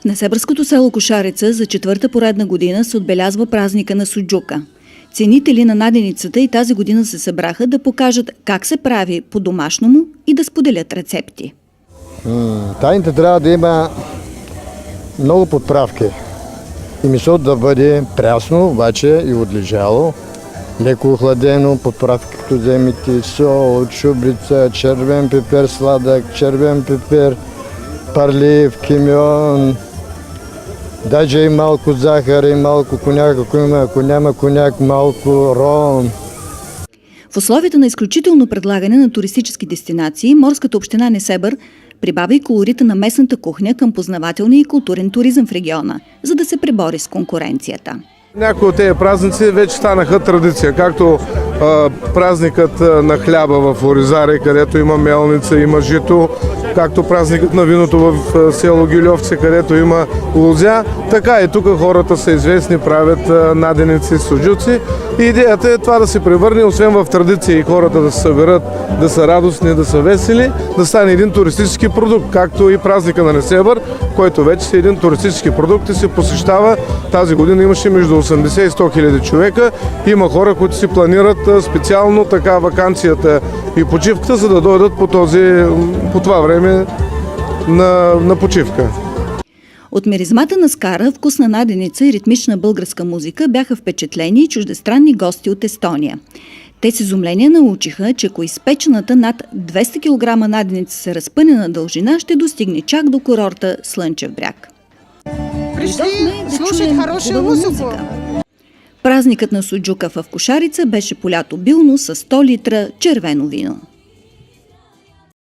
В несебърското село Кошарица за четвърта поредна година се отбелязва празника на суджука. Ценители на наденицата и тази година се събраха да покажат как се прави по-домашному и да споделят рецепти. Тайните трябва да има много подправки. И месото да бъде прясно, обаче и отлежало, леко охладено, подправки като вземете сол, чубрица, червен пипер сладък, червен пипер, парлив, кимион, даже и малко захар, и малко коняк, ако няма коняк, малко ром. В условията на изключително предлагане на туристически дестинации, морската община Несебър прибавя и колорита на местната кухня към познавателния и културен туризъм в региона, за да се пребори с конкуренцията. Някои от тези празници вече станаха традиция, както празникът на хляба в Оризаре, където има мелница, има жито, както празникът на виното в село Гюльовци, където има лозя, така и тук хората са известни, правят наденици, суджуци. И идеята е това да се превърне, освен в традиция и хората да се съберат, да са радостни, да са весели, да стане един туристически продукт, както и празника на Несебър, който вече е един туристически продукт и се посещава. Тази година имаше между 80 и 100 хиляди човека. Има хора, които си планират специално така ваканцията и почивката, за да дойдат по това време на почивка. От миризмата на скара, вкусна наденица и ритмична българска музика бяха впечатлени и чуждестранни гости от Естония. Те с изумление научиха, че ако изпечената над 200 кг наденица се разпъне на дължина, ще достигне чак до курорта Слънчев бряг. Пришли слушать хорошую музыку. Празникът на суджука в Кошарица беше полят обилно с 100 литра червено вино.